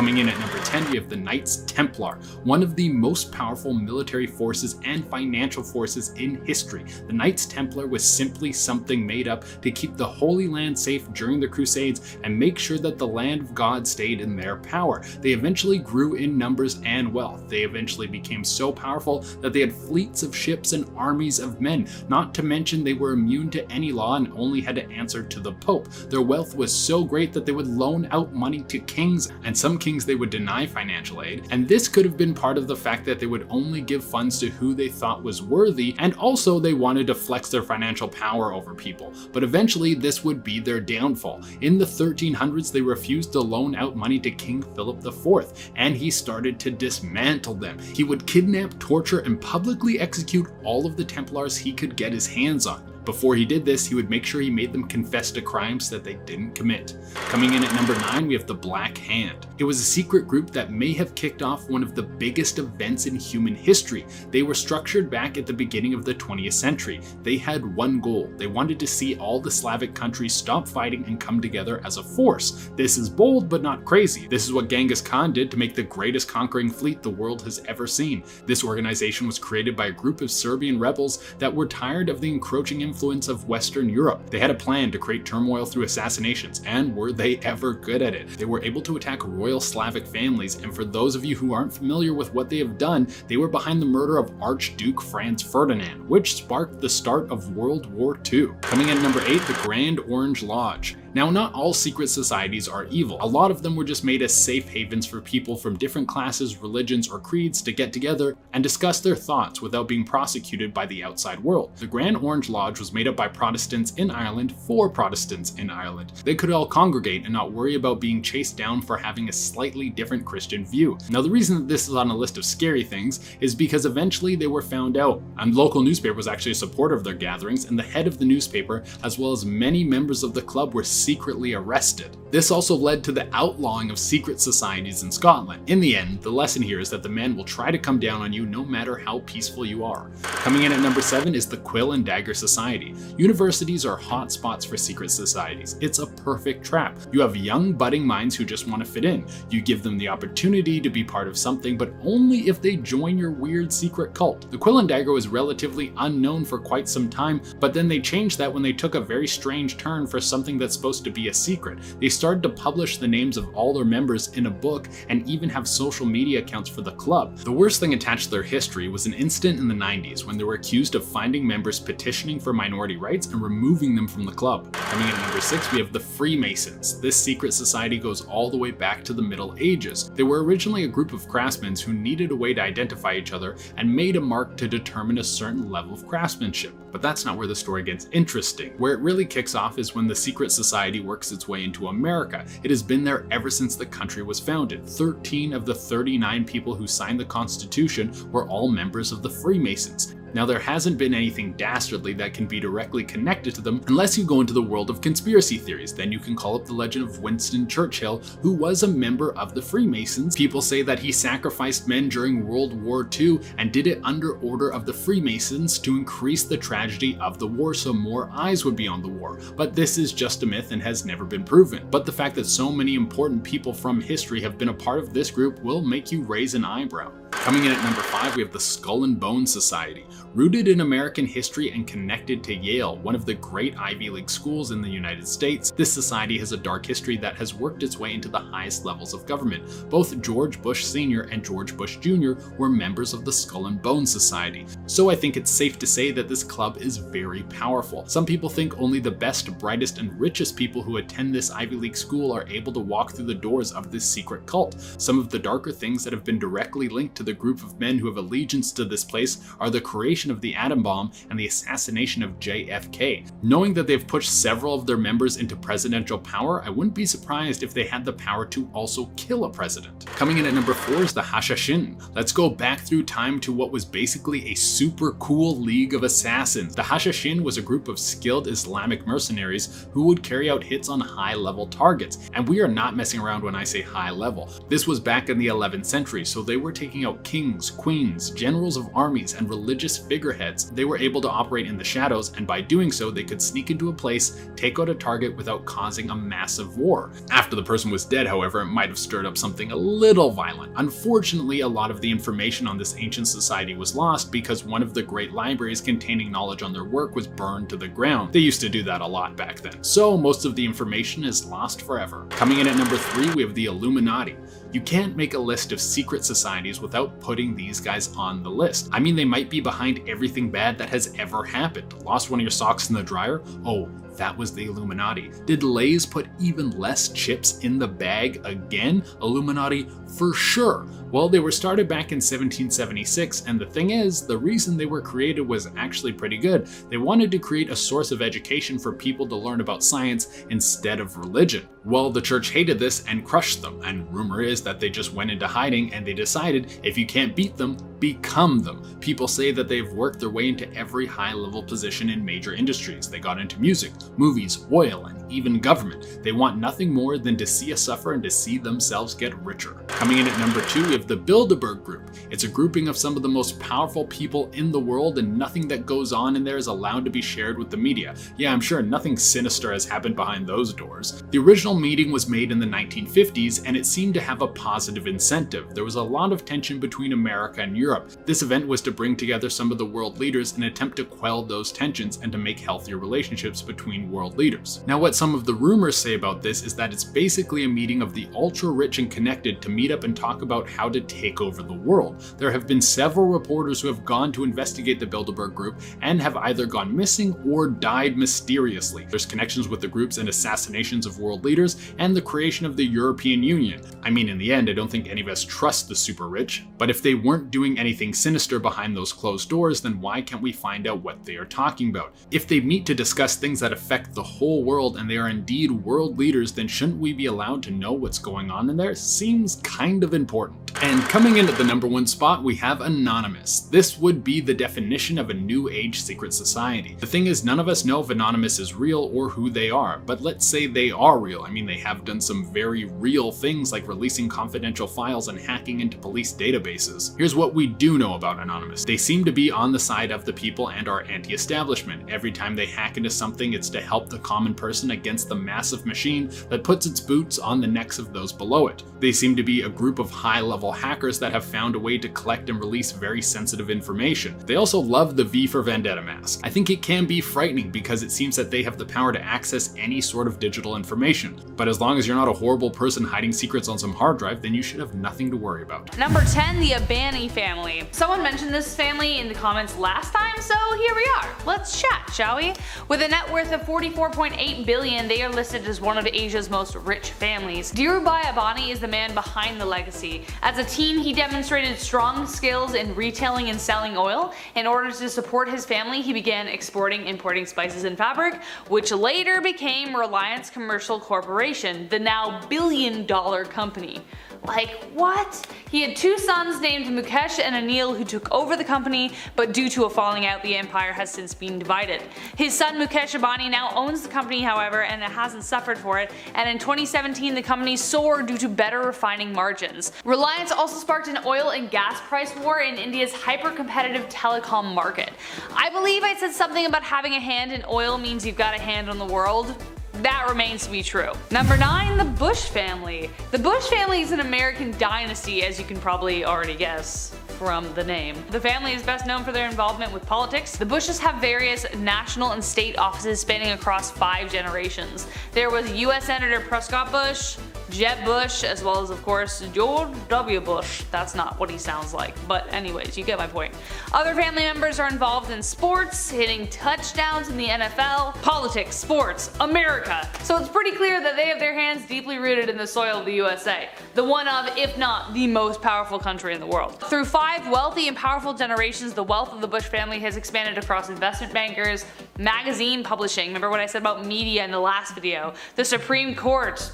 Coming in at number 10, we have the Knights Templar, one of the most powerful military forces and financial forces in history. The Knights Templar was simply something made up to keep the Holy Land safe during the Crusades and make sure that the land of God stayed in their power. They eventually grew in numbers and wealth. They eventually became so powerful that they had fleets of ships and armies of men, not to mention they were immune to any law and only had to answer to the Pope. Their wealth was so great that they would loan out money to kings, and some kings they would deny financial aid, and this could have been part of the fact that they would only give funds to who they thought was worthy, and also they wanted to flex their financial power over people. But eventually this would be their downfall. In the 1300s they refused to loan out money to King Philip IV, and he started to dismantle them. He would kidnap, torture, and publicly execute all of the Templars he could get his hands on. Before he did this, he would make sure he made them confess to crimes that they didn't commit. Coming in at number 9, we have the Black Hand. It was a secret group that may have kicked off one of the biggest events in human history. They were structured back at the beginning of the 20th century. They had one goal. They wanted to see all the Slavic countries stop fighting and come together as a force. This is bold but not crazy. This is what Genghis Khan did to make the greatest conquering fleet the world has ever seen. This organization was created by a group of Serbian rebels that were tired of the encroaching influence of Western Europe. They had a plan to create turmoil through assassinations, and were they ever good at it? They were able to attack royal Slavic families, and for those of you who aren't familiar with what they have done, they were behind the murder of Archduke Franz Ferdinand, which sparked the start of World War II. Coming in at number 8, the Grand Orange Lodge. Now, not all secret societies are evil. A lot of them were just made as safe havens for people from different classes, religions, or creeds to get together and discuss their thoughts without being prosecuted by the outside world. The Grand Orange Lodge was made up by Protestants in Ireland for Protestants in Ireland. They could all congregate and not worry about being chased down for having a slightly different Christian view. Now, the reason that this is on a list of scary things is because eventually they were found out, and the local newspaper was actually a supporter of their gatherings, and the head of the newspaper, as well as many members of the club, were secretly arrested. This also led to the outlawing of secret societies in Scotland. In the end, the lesson here is that the man will try to come down on you no matter how peaceful you are. Coming in at number 7 is the Quill and Dagger Society. Universities are hot spots for secret societies. It's a perfect trap. You have young budding minds who just want to fit in. You give them the opportunity to be part of something, but only if they join your weird secret cult. The Quill and Dagger was relatively unknown for quite some time, but then they changed that when they took a very strange turn for something that's supposed to be a secret. They started to publish the names of all their members in a book and even have social media accounts for the club. The worst thing attached to their history was an incident in the 90s when they were accused of finding members petitioning for minority rights and removing them from the club. Coming in at number 6, we have the Freemasons. This secret society goes all the way back to the Middle Ages. They were originally a group of craftsmen who needed a way to identify each other and made a mark to determine a certain level of craftsmanship. But that's not where the story gets interesting. Where it really kicks off is when the secret society works its way into America. It has been there ever since the country was founded. 13 of the 39 people who signed the Constitution were all members of the Freemasons. Now, there hasn't been anything dastardly that can be directly connected to them unless you go into the world of conspiracy theories. Then you can call up the legend of Winston Churchill, who was a member of the Freemasons. People say that he sacrificed men during World War II and did it under order of the Freemasons to increase the tragedy of the war so more eyes would be on the war. But this is just a myth and has never been proven. But the fact that so many important people from history have been a part of this group will make you raise an eyebrow. Coming in at number 5, we have the Skull and Bones Society. Rooted in American history and connected to Yale, one of the great Ivy League schools in the United States, this society has a dark history that has worked its way into the highest levels of government. Both George Bush Sr. and George Bush Jr. were members of the Skull and Bones Society. So I think it's safe to say that this club is very powerful. Some people think only the best, brightest, and richest people who attend this Ivy League school are able to walk through the doors of this secret cult. Some of the darker things that have been directly linked to the group of men who have allegiance to this place are the creation of the atom bomb and the assassination of JFK. Knowing that they've pushed several of their members into presidential power, I wouldn't be surprised if they had the power to also kill a president. Coming in at number 4 is the Hashashin. Let's go back through time to what was basically a super cool league of assassins. The Hashashin was a group of skilled Islamic mercenaries who would carry out hits on high-level targets. And we are not messing around when I say high level. This was back in the 11th century, so they were taking out about kings, queens, generals of armies, and religious figureheads. They were able to operate in the shadows, and by doing so, they could sneak into a place, take out a target without causing a massive war. After the person was dead, however, it might have stirred up something a little violent. Unfortunately, a lot of the information on this ancient society was lost because one of the great libraries containing knowledge on their work was burned to the ground. They used to do that a lot back then. So most of the information is lost forever. Coming in at number 3, we have the Illuminati. You can't make a list of secret societies without putting these guys on the list. I mean, they might be behind everything bad that has ever happened. Lost one of your socks in the dryer? Oh, that was the Illuminati. Did Lay's put even less chips in the bag again? Illuminati for sure. Well, they were started back in 1776, and the thing is, the reason they were created was actually pretty good. They wanted to create a source of education for people to learn about science instead of religion. Well, the church hated this and crushed them, and rumor is that they just went into hiding and they decided if you can't beat them, become them. People say that they've worked their way into every high-level position in major industries. They got into music, movies, oil, and even government. They want nothing more than to see us suffer and to see themselves get richer. Coming in at number 2, we have the Bilderberg Group. It's a grouping of some of the most powerful people in the world, and nothing that goes on in there is allowed to be shared with the media. Yeah, I'm sure nothing sinister has happened behind those doors. The original meeting was made in the 1950s, and it seemed to have a positive incentive. There was a lot of tension between America and Europe. This event was to bring together some of the world leaders in an attempt to quell those tensions and to make healthier relationships between world leaders. Now, what some of the rumors say about this is that it's basically a meeting of the ultra rich and connected to meet up and talk about how to take over the world. There have been several reporters who have gone to investigate the Bilderberg Group and have either gone missing or died mysteriously. There's connections with the groups and assassinations of world leaders and the creation of the European Union. I mean, in the end, I don't think any of us trust the super rich, but if they weren't doing anything sinister behind those closed doors, then why can't we find out what they are talking about? If they meet to discuss things that affect the whole world and they are indeed world leaders, then shouldn't we be allowed to know what's going on in there? Seems kind of important. And coming in at the number 1 spot, we have Anonymous. This would be the definition of a new age secret society. The thing is, none of us know if Anonymous is real or who they are, but let's say they are real. I mean, they have done some very real things like releasing confidential files and hacking into police databases. Here's what we do know about Anonymous. They seem to be on the side of the people and are anti-establishment. Every time they hack into something, it's to help the common person against the massive machine that puts its boots on the necks of those below it. They seem to be a group of high-level hackers that have found a way to collect and release very sensitive information. They also love the V for Vendetta mask. I think it can be frightening because it seems that they have the power to access any sort of digital information. But as long as you're not a horrible person hiding secrets on some hard drive, then you should have nothing to worry about. Number 10, the Abani family. Someone mentioned this family in the comments last time, so here we are. Let's chat, shall we? With a net worth of 44.8 billion, they are listed as one of Asia's most rich families. Dhirubhai Abani is the man behind the legacy. As a teen, he demonstrated strong skills in retailing and selling oil. In order to support his family, he began exporting, importing spices and fabric, which later became Reliance Commercial Corporation, the now billion-dollar company. Like, what? He had 2 sons named Mukesh and Anil who took over the company, but due to a falling out, the empire has since been divided. His son Mukesh Ambani now owns the company, however, and it hasn't suffered for it, and in 2017 the company soared due to better refining margins. Reliance also sparked an oil and gas price war in India's hyper-competitive telecom market. I believe I said something about having a hand in oil means you've got a hand on the world. That remains to be true. Number 9, the Bush family. The Bush family is an American dynasty, as you can probably already guess from the name. The family is best known for their involvement with politics. The Bushes have various national and state offices spanning across 5 generations. There was US Senator Prescott Bush, Jeb Bush, as well as of course George W. Bush. That's not what he sounds like, but anyways, you get my point. Other family members are involved in sports, hitting touchdowns in the NFL, politics, sports, America. So it's pretty clear that they have their hands deeply rooted in the soil of the USA, the one of, if not the most powerful country in the world. Through 5 wealthy and powerful generations, the wealth of the Bush family has expanded across investment bankers, magazine publishing, remember what I said about media in the last video, the Supreme Court,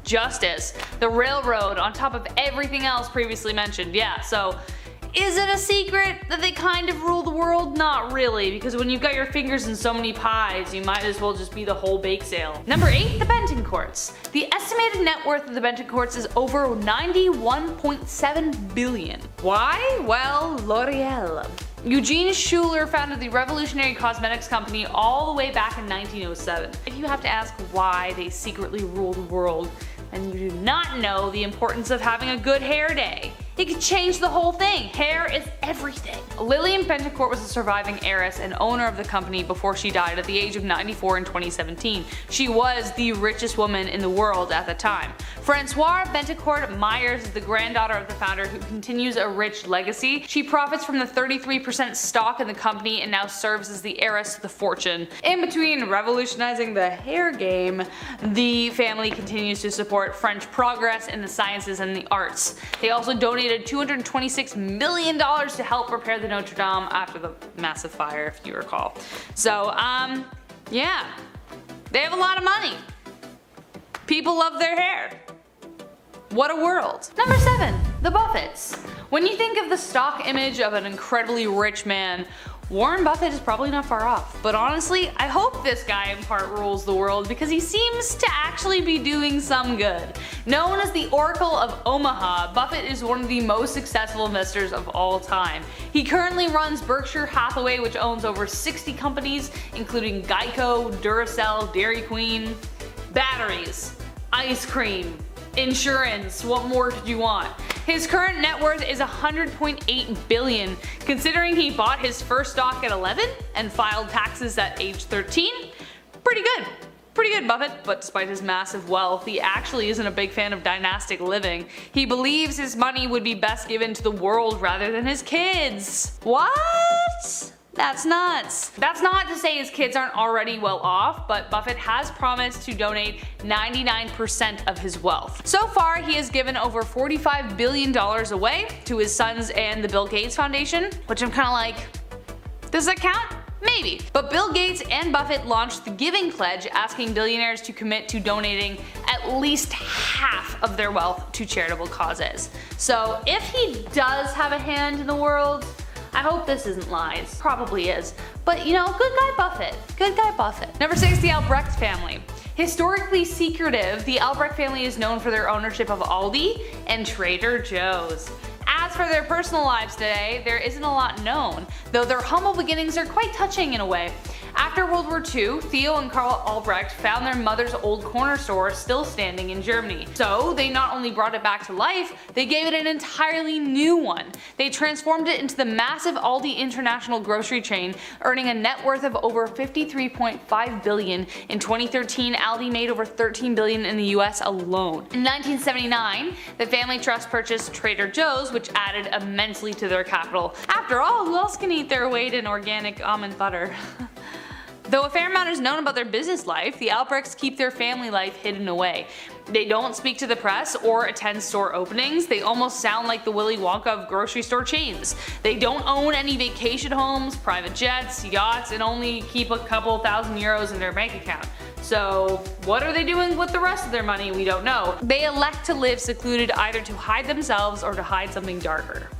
justice, the railroad, on top of everything else previously mentioned. Yeah, so Is it a secret that they kind of rule the world? Not really, because when you've got your fingers in so many pies, you might as well just be the whole bake sale. Number 8, the Bentoncourts. The estimated net worth of the Bentoncourts is over 91.7 billion. Why? Well, L'Oreal. Eugene Schuler founded the revolutionary cosmetics company all the way back in 1907. If you have to ask why they secretly rule the world, then you do not know the importance of having a good hair day. It could change the whole thing. Hair is everything. Lillian Bentoncourt was a surviving heiress and owner of the company before she died at the age of 94 in 2017. She was the richest woman in the world at the time. Francoise Bentoncourt Myers is the granddaughter of the founder who continues a rich legacy. She profits from the 33% stock in the company and now serves as the heiress to the fortune. In between revolutionizing the hair game, the family continues to support French progress in the sciences and the arts. They also donated $226 million to help repair the Notre Dame after the massive fire, if you recall. So, yeah, they have a lot of money. People love their hair. What a world. Number 7, the Buffetts. When you think of the stock image of an incredibly rich man, Warren Buffett is probably not far off. But honestly, I hope this guy in part rules the world because he seems to actually be doing some good. Known as the Oracle of Omaha, Buffett is one of the most successful investors of all time. He currently runs Berkshire Hathaway, which owns over 60 companies, including Geico, Duracell, Dairy Queen, batteries, ice cream, insurance, what more could you want? His current net worth is $100.8 billion. Considering he bought his first stock at 11 and filed taxes at age 13, pretty good. Pretty good, Buffett. But despite his massive wealth, he actually isn't a big fan of dynastic living. He believes his money would be best given to the world rather than his kids. What? That's nuts. That's not to say his kids aren't already well off, but Buffett has promised to donate 99% of his wealth. So far, he has given over $45 billion away to his sons and the Bill Gates Foundation, which I'm kinda like, does that count? Maybe. But Bill Gates and Buffett launched the Giving Pledge, asking billionaires to commit to donating at least half of their wealth to charitable causes. So if he does have a hand in the world, I hope this isn't lies. Probably is. But you know, good guy Buffett. Good guy Buffett. Number 6, the Albrecht family. Historically secretive, the Albrecht family is known for their ownership of Aldi and Trader Joe's. As for their personal lives today, there isn't a lot known, though their humble beginnings are quite touching in a way. After World War II, Theo and Karl Albrecht found their mother's old corner store still standing in Germany. So they not only brought it back to life, they gave it an entirely new one. They transformed it into the massive Aldi international grocery chain, earning a net worth of over $53.5 billion. In 2013, Aldi made over $13 billion in the US alone. In 1979, the family trust purchased Trader Joe's, which added immensely to their capital. After all, who else can eat their weight in organic almond butter? Though a fair amount is known about their business life, the Albrechts keep their family life hidden away. They don't speak to the press or attend store openings. They almost sound like the Willy Wonka of grocery store chains. They don't own any vacation homes, private jets, yachts, and only keep a couple €1,000 in their bank account. So what are they doing with the rest of their money? We don't know. They elect to live secluded either to hide themselves or to hide something darker.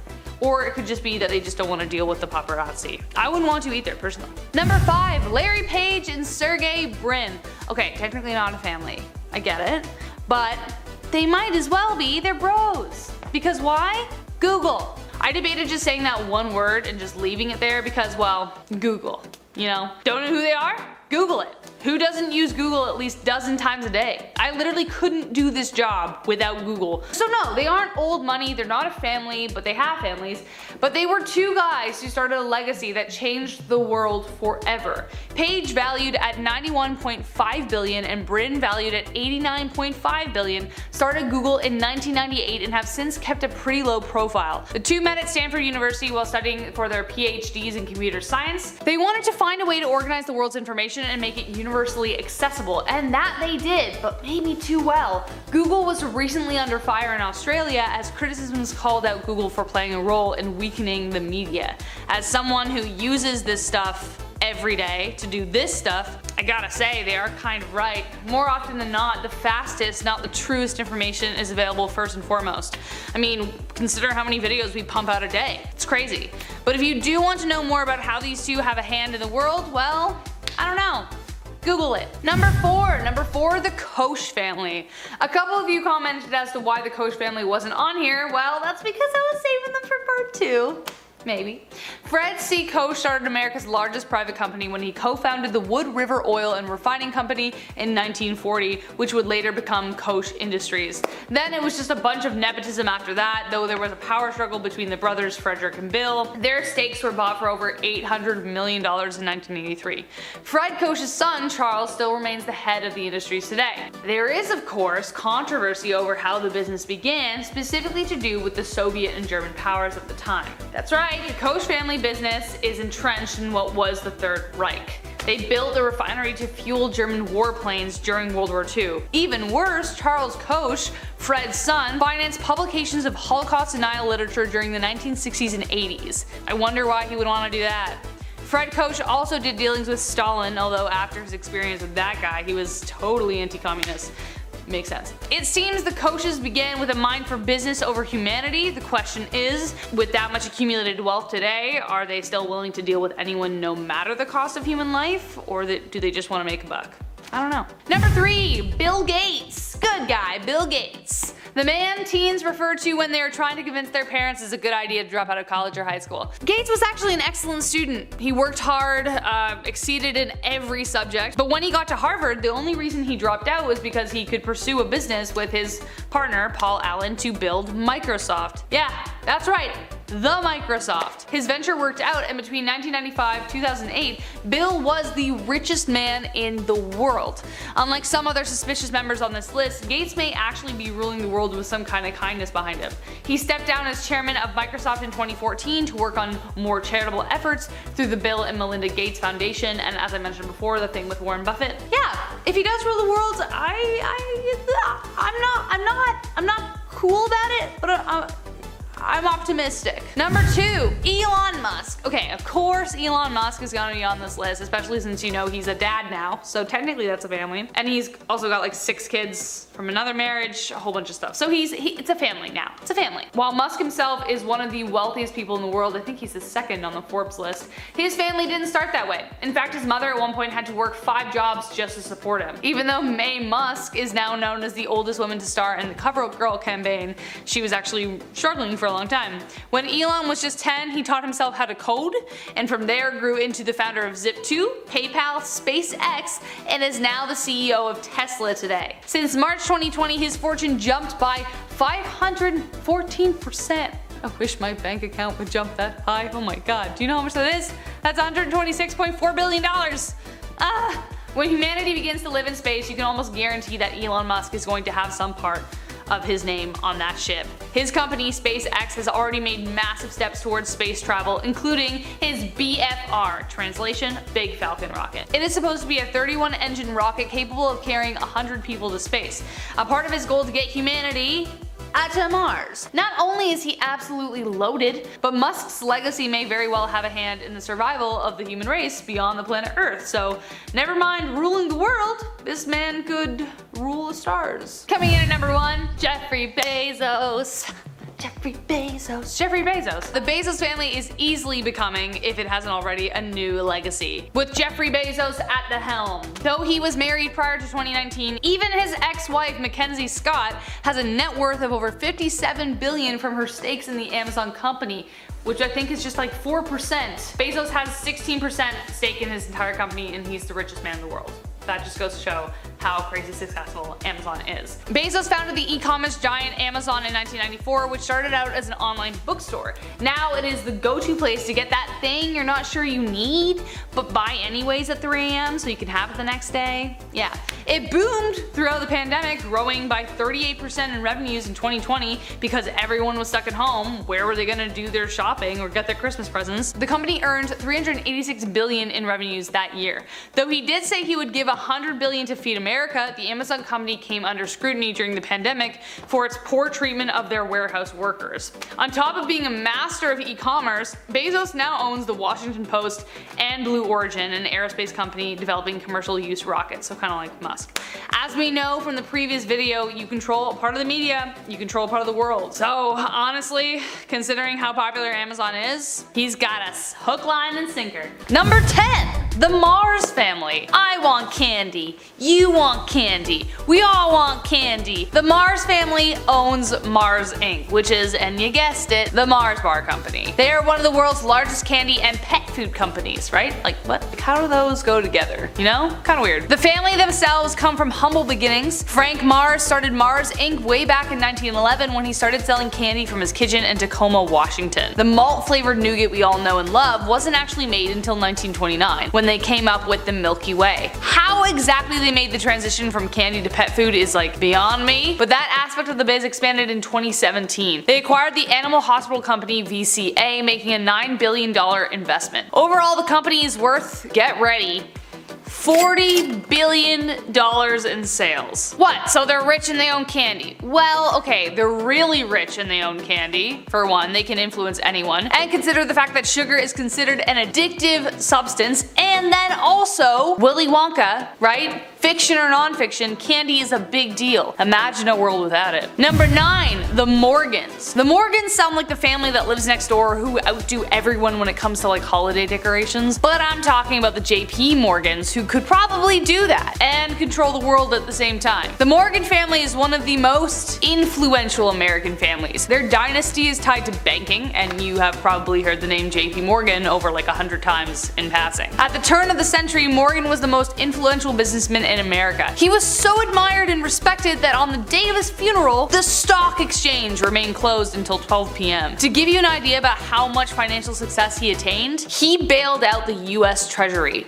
Or it could just be that they just don't want to deal with the paparazzi. I wouldn't want to either, personally. Number 5, Larry Page and Sergey Brin. Okay, technically not a family. I get it. But they might as well be. They're bros. Because why? Google. I debated just saying that one word and just leaving it there because, well, Google. You know? Don't know who they are? Google it. Who doesn't use Google at least a dozen times a day? I literally couldn't do this job without Google. So no, they aren't old money, they're not a family, but they have families. But they were two guys who started a legacy that changed the world forever. Page, valued at $91.5 billion, and Brin, valued at $89.5 billion, started Google in 1998 and have since kept a pretty low profile. The two met at Stanford University while studying for their PhDs in computer science. They wanted to find a way to organize the world's information and make it universally accessible, and that they did, but maybe too well. Google was recently under fire in Australia as criticisms called out Google for playing a role in weakening the media. As someone who uses this stuff every every day to do this stuff, I gotta say they are kind of right. More often than not, the fastest, not the truest information is available first and foremost. I mean, consider how many videos we pump out a day. It's crazy. But if you do want to know more about how these two have a hand in the world, well, I don't know. Google it. Number four, the Koch family. A couple of you commented as to why the Koch family wasn't on here. Well, that's because I was saving them for part 2. Maybe. Fred C. Koch started America's largest private company when he co-founded the Wood River Oil and Refining Company in 1940, which would later become Koch Industries. Then it was just a bunch of nepotism after that, though there was a power struggle between the brothers Frederick and Bill. Their stakes were bought for over $800 million in 1983. Fred Koch's son, Charles, still remains the head of the industries today. There is, of course, controversy over how the business began, specifically to do with the Soviet and German powers at the time. That's right. The Koch family business is entrenched in what was the Third Reich. They built a refinery to fuel German warplanes during World War II. Even worse, Charles Koch, Fred's son, financed publications of Holocaust denial literature during the 1960s and 80s. I wonder why he would want to do that. Fred Koch also did dealings with Stalin, although after his experience with that guy, he was totally anti-communist. Makes sense. It seems the Kochs began with a mind for business over humanity. The question is, with that much accumulated wealth today, are they still willing to deal with anyone no matter the cost of human life? Or do they just want to make a buck? I don't know. Number 3, Bill Gates. Good guy, Bill Gates. The man teens refer to when they are trying to convince their parents it's a good idea to drop out of college or high school. Gates was actually an excellent student. He worked hard, exceeded in every subject, but when he got to Harvard, the only reason he dropped out was because he could pursue a business with his partner, Paul Allen, to build Microsoft. Yeah, that's right. The Microsoft. His venture worked out, and between 1995 and 2008, Bill was the richest man in the world. Unlike some other suspicious members on this list, Gates may actually be ruling the world with some kind of kindness behind him. He stepped down as chairman of Microsoft in 2014 to work on more charitable efforts through the Bill and Melinda Gates Foundation, and as I mentioned before, the thing with Warren Buffett. Yeah, if he does rule the world, I'm not cool about it, but I'm optimistic. Number 2, Elon Musk. Okay, of course Elon Musk is gonna be on this list, especially since you know he's a dad now, so technically that's a family. And he's also got like 6 kids from another marriage, a whole bunch of stuff. So it's a family now. It's a family. While Musk himself is one of the wealthiest people in the world, I think he's the 2nd on the Forbes list, his family didn't start that way. In fact, his mother at one point had to work 5 jobs just to support him. Even though Mae Musk is now known as the oldest woman to star in the CoverGirl campaign, she was actually struggling for a long time. When Elon was just 10, he taught himself how to code, and from there grew into the founder of Zip2, PayPal, SpaceX, and is now the CEO of Tesla today. Since March 2020, his fortune jumped by 514%. I wish my bank account would jump that high. Oh my god, do you know how much that is? That's $126.4 billion. When humanity begins to live in space, you can almost guarantee that Elon Musk is going to have some part of his name on that ship. His company, SpaceX, has already made massive steps towards space travel, including his BFR, translation, Big Falcon rocket. It is supposed to be a 31-engine rocket capable of carrying 100 people to space, a part of his goal to get humanity to Mars. Not only is he absolutely loaded, but Musk's legacy may very well have a hand in the survival of the human race beyond the planet Earth, so never mind ruling the world, this man could rule the stars. Coming in at number 1, Jeffrey Bezos. Jeffrey Bezos. Jeffrey Bezos. The Bezos family is easily becoming, if it hasn't already, a new legacy, with Jeffrey Bezos at the helm. Though he was married prior to 2019, even his ex-wife Mackenzie Scott has a net worth of over $57 billion from her stakes in the Amazon company, which I think is just like 4%. Bezos has 16% stake in his entire company, and he's the richest man in the world. That just goes to show how crazy successful Amazon is. Bezos founded the e-commerce giant Amazon in 1994, which started out as an online bookstore. Now it is the go-to place to get that thing you're not sure you need, but buy anyways at 3 AM so you can have it the next day. Yeah, It boomed throughout the pandemic, growing by 38% in revenues in 2020 because everyone was stuck at home. Where were they gonna do their shopping or get their Christmas presents? The company earned $386 billion in revenues that year. Though he did say he would give $100 billion to feed America, the Amazon company came under scrutiny during the pandemic for its poor treatment of their warehouse workers. On top of being a master of e-commerce, Bezos now owns the Washington Post and Blue Origin, an aerospace company developing commercial use rockets, so kind of like Musk. As we know from the previous video, you control a part of the media, you control a part of the world. So honestly, considering how popular Amazon is, he's got us hook, line, and sinker. Number 10. The Mars family. I want candy. You want candy. We all want candy. The Mars family owns Mars Inc., which is, and you guessed it, the Mars bar company. They are one of the world's largest candy and pet food companies, right? Like what? Like, how do those go together? You know? Kinda weird. The family themselves come from humble beginnings. Frank Mars started Mars Inc. way back in 1911 when he started selling candy from his kitchen in Tacoma, Washington. The malt flavored nougat we all know and love wasn't actually made until 1929, when they came up with the Milky Way. How exactly they made the transition from candy to pet food is like beyond me, but that aspect of the biz expanded in 2017. They acquired the animal hospital company VCA, making a $9 billion investment. Overall, the company is worth, get ready, $40 billion in sales. What? So they're rich and they own candy? Well, okay, they're really rich and they own candy. For one, they can influence anyone. And consider the fact that sugar is considered an addictive substance. And then also, Willy Wonka, right? Fiction or non-fiction, candy is a big deal. Imagine a world without it. Number 9. The Morgans. The Morgans sound like the family that lives next door who outdo everyone when it comes to like holiday decorations. But I'm talking about the JP Morgans, who could probably do that and control the world at the same time. The Morgan family is one of the most influential American families. Their dynasty is tied to banking, and you have probably heard the name JP Morgan over like 100 times in passing. At the turn of the century, Morgan was the most influential businessman in America. He was so admired and respected that on the day of his funeral, the stock exchange remained closed until 12 p.m. To give you an idea about how much financial success he attained, he bailed out the US Treasury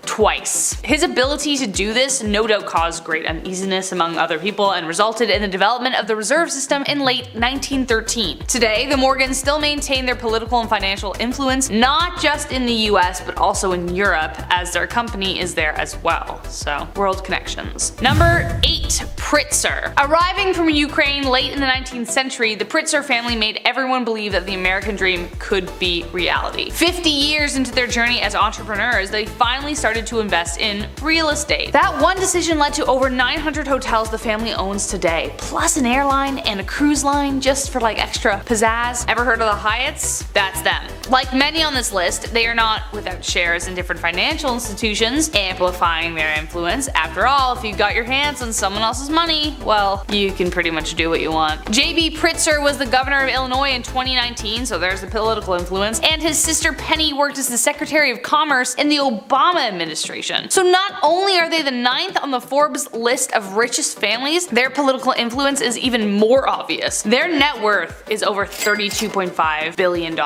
twice. His ability to do this no doubt caused great uneasiness among other people and resulted in the development of the reserve system in late 1913. Today, the Morgans still maintain their political and financial influence, not just in the US but also in Europe, as their company is there as well. So, world connections. Number 8. Pritzker. Arriving from Ukraine late in the 19th century, the Pritzker family made everyone believe that the American dream could be reality. 50 years into their journey as entrepreneurs, they finally started to invest in real estate. That one decision led to over 900 hotels the family owns today, plus an airline and a cruise line just for like extra pizzazz. Ever heard of the Hyatts? That's them. Like many on this list, they are not without shares in different financial institutions, amplifying their influence. After all, if you got your hands on someone else's money, well, you can pretty much do what you want. J.B. Pritzker was the governor of Illinois in 2019, so there's the political influence, and his sister Penny worked as the Secretary of Commerce in the Obama administration. So not only are they the 9th on the Forbes list of richest families, their political influence is even more obvious. Their net worth is over $32.5 billion,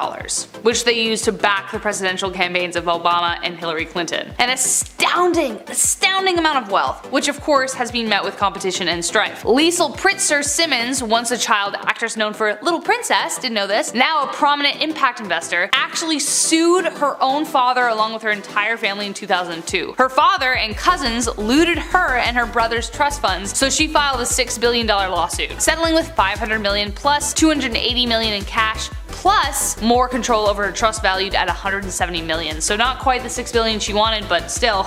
which they use to back the presidential campaigns of Obama and Hillary Clinton. An astounding amount of wealth, which of course has been met with competition and strife. Liesl Pritzker Simmons, once a child actress known for Little Princess, didn't know this, now a prominent impact investor, actually sued her own father along with her entire family in 2002. Her father and cousins looted her and her brother's trust funds, so she filed a $6 billion lawsuit, settling with $500 million plus $280 million in cash, plus more control over her trust valued at $170 million. So not quite the $6 billion she wanted, but still,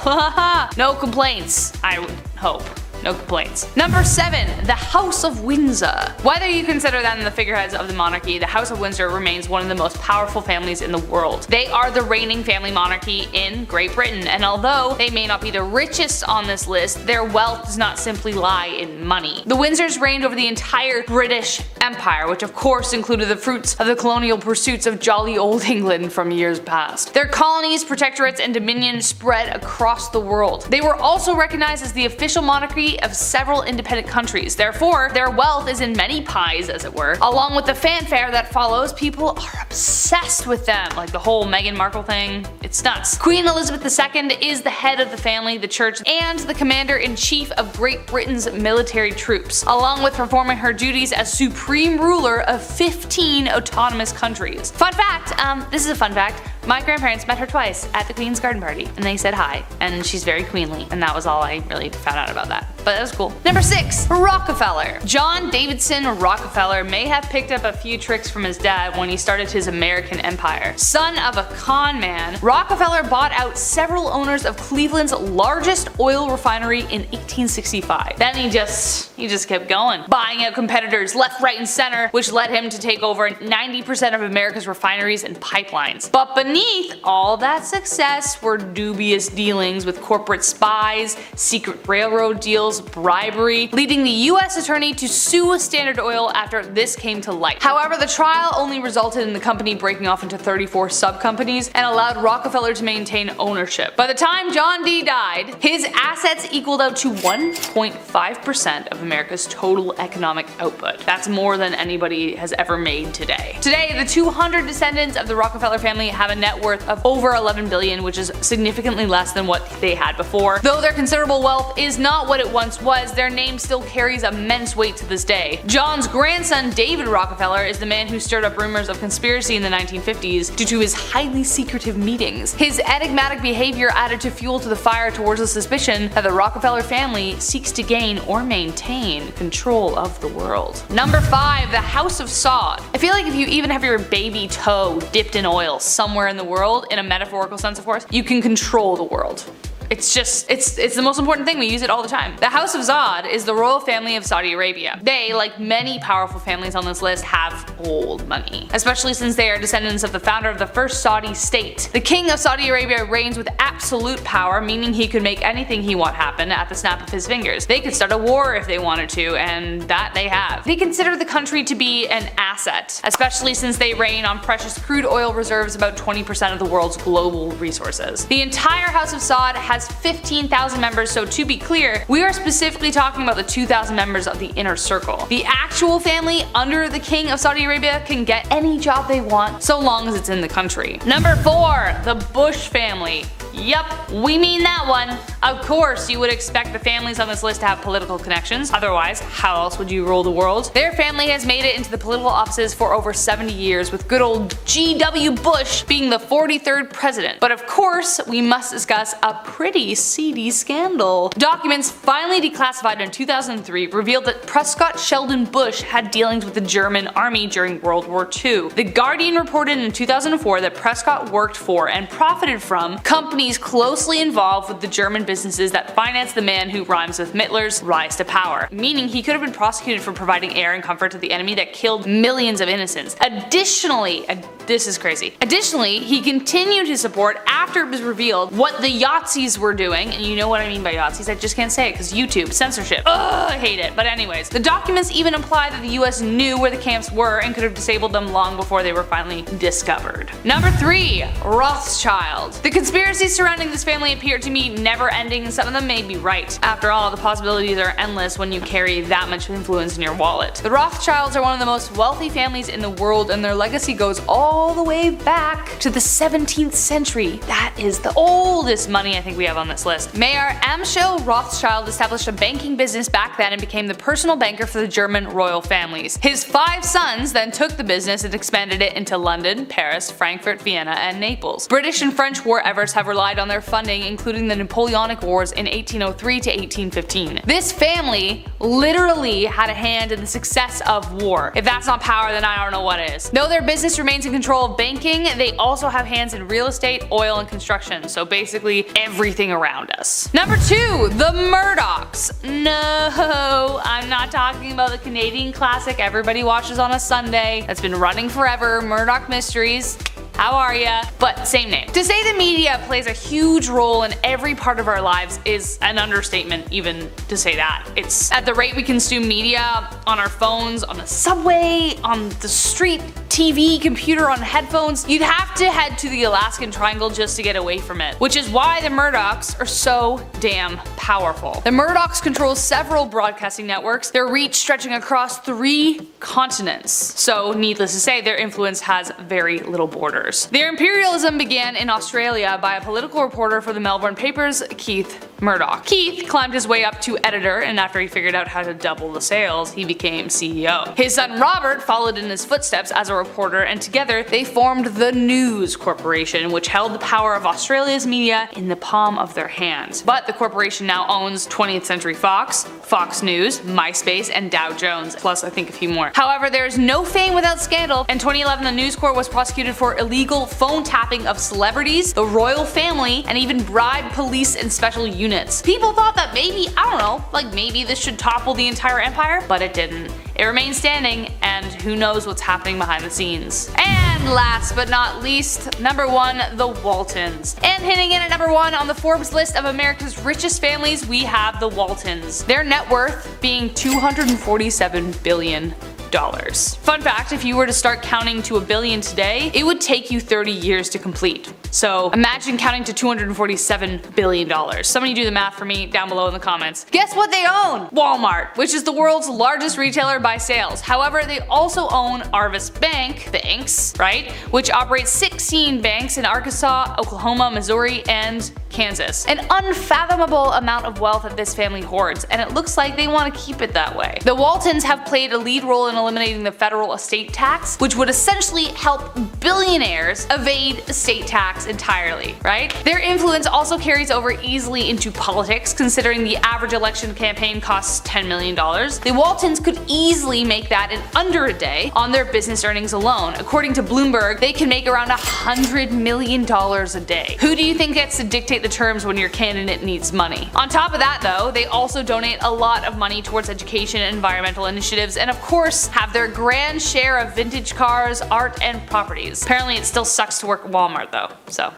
no complaints, I would hope. No complaints. Number 7. The House of Windsor. Whether you consider them the figureheads of the monarchy, the House of Windsor remains one of the most powerful families in the world. They are the reigning family monarchy in Great Britain, and although they may not be the richest on this list, their wealth does not simply lie in money. The Windsors reigned over the entire British Empire, which of course included the fruits of the colonial pursuits of jolly old England from years past. Their colonies, protectorates, and dominion spread across the world. They were also recognized as the official monarchy sovereignty of several independent countries. Therefore, their wealth is in many pies, as it were. Along with the fanfare that follows, people are obsessed with them. Like the whole Meghan Markle thing, it's nuts. Queen Elizabeth II is the head of the family, the church, and the commander-in-chief of Great Britain's military troops, along with performing her duties as supreme ruler of 15 autonomous countries. Fun fact, this is a fun fact, my grandparents met her twice at the Queen's garden party, and they said hi, and she's very queenly, and that was all I really found out about that. But that was cool. Number 6. Rockefeller. John Davidson Rockefeller may have picked up a few tricks from his dad when he started his American empire. Son of a con man, Rockefeller bought out several owners of Cleveland's largest oil refinery in 1865. Then he just kept going, buying out competitors left, right, and center, which led him to take over 90% of America's refineries and pipelines. But beneath all that success were dubious dealings with corporate spies, secret railroad deals, bribery, leading the US attorney to sue Standard Oil after this came to light. However, the trial only resulted in the company breaking off into 34 sub-companies and allowed Rockefeller to maintain ownership. By the time John D. died, his assets equaled out to 1.5% of America's total economic output. That's more than anybody has ever made today. Today, the 200 descendants of the Rockefeller family have a net worth of over $11 billion, which is significantly less than what they had before. Though their considerable wealth is not what it once was, their name still carries immense weight to this day. John's grandson David Rockefeller is the man who stirred up rumors of conspiracy in the 1950s due to his highly secretive meetings. His enigmatic behavior added to fuel to the fire towards the suspicion that the Rockefeller family seeks to gain or maintain control of the world. Number 5. The House of Sod. I feel like if you even have your baby toe dipped in oil somewhere in the world, in a metaphorical sense of course, you can control the world. It's the most important thing, we use it all the time. The House of Zod is the royal family of Saudi Arabia. They, like many powerful families on this list, have old money, especially since they are descendants of the founder of the first Saudi state. The king of Saudi Arabia reigns with absolute power, meaning he could make anything he want happen at the snap of his fingers. They could start a war if they wanted to, and that they have. They consider the country to be an asset, especially since they reign on precious crude oil reserves, about 20% of the world's global resources. The entire House of Sod has 15,000 members, so to be clear, we are specifically talking about the 2,000 members of the inner circle. The actual family under the king of Saudi Arabia can get any job they want so long as it's in the country. Number 4. The Bush family. Yup, we mean that one. Of course, you would expect the families on this list to have political connections, otherwise how else would you rule the world? Their family has made it into the political offices for over 70 years, with good old G.W. Bush being the 43rd president. But of course, we must discuss a pretty seedy scandal. Documents finally declassified in 2003 revealed that Prescott Sheldon Bush had dealings with the German army during World War II. The Guardian reported in 2004 that Prescott worked for and profited from companies closely involved with the German businesses that financed the man who rhymes with Hitler's rise to power, meaning he could have been prosecuted for providing air and comfort to the enemy that killed millions of innocents. Additionally, this is crazy. Additionally, he continued his support after it was revealed what the Yahtzees were doing, and you know what I mean by Yahtzees, I just can't say it because YouTube, censorship. Ugh, I hate it. But anyways, the documents even imply that the US knew where the camps were and could have disabled them long before they were finally discovered. Number 3. Rothschild. The conspiracies surrounding this family appear to me never ending, and some of them may be right. After all, the possibilities are endless when you carry that much influence in your wallet. The Rothschilds are one of the most wealthy families in the world, and their legacy goes all the way back to the 17th century. That is the oldest money I think we have on this list. Mayor Amschel Rothschild established a banking business back then and became the personal banker for the German royal families. His 5 sons then took the business and expanded it into London, Paris, Frankfurt, Vienna, and Naples. British and French war efforts have relied on their funding, including the Napoleonic Wars in 1803 to 1815. This family literally had a hand in the success of war. If that's not power, then I don't know what is. Though their business remains in control of banking, they also have hands in real estate, oil, and construction, so basically everything around us. Number 2. The Murdochs. No, I'm not talking about the Canadian classic everybody watches on a Sunday that's been running forever, Murdoch Mysteries. How are ya? But same name. To say the media plays a huge role in every part of our lives is an understatement, even to say that. It's at the rate we consume media on our phones, on the subway, on the street, TV, computer, on headphones, you'd have to head to the Alaskan Triangle just to get away from it. Which is why the Murdochs are so damn powerful. The Murdochs control several broadcasting networks, their reach stretching across 3 continents. So needless to say, their influence has very little borders. Their imperialism began in Australia by a political reporter for the Melbourne papers, Keith Murdoch. Keith climbed his way up to editor, and after he figured out how to double the sales, he became CEO. His son Robert followed in his footsteps as a reporter, and together they formed the News Corporation, which held the power of Australia's media in the palm of their hands. But the corporation now owns 20th Century Fox, Fox News, MySpace, and Dow Jones, plus I think a few more. However, there is no fame without scandal. In 2011, the News Corp was prosecuted for illegal phone tapping of celebrities, the royal family, and even bribed police and special units. People thought that maybe, I don't know, like maybe this should topple the entire empire, but it didn't. It remains standing, and who knows what's happening behind the scenes. And last but not least, number 1, the Waltons. And hitting in at number 1 on the Forbes list of America's richest families, we have the Waltons. Their net worth being $247 billion. Fun fact, if you were to start counting to a billion today, it would take you 30 years to complete. So imagine counting to $247 billion. Somebody do the math for me down below in the comments. Guess what they own? Walmart, which is the world's largest retailer by sales. However, they also own Arvis Banks, right? Which operates 16 banks in Arkansas, Oklahoma, Missouri, and Kansas. An unfathomable amount of wealth that this family hoards, and it looks like they want to keep it that way. The Waltons have played a lead role in eliminating the federal estate tax, which would essentially help billionaires evade estate tax entirely, right? Their influence also carries over easily into politics, considering the average election campaign costs $10 million. The Waltons could easily make that in under a day on their business earnings alone. According to Bloomberg, they can make around $100 million a day. Who do you think gets to dictate the terms when your candidate needs money? On top of that though, they also donate a lot of money towards education and environmental initiatives, and of course have their grand share of vintage cars, art, and properties. Apparently it still sucks to work at Walmart though, so.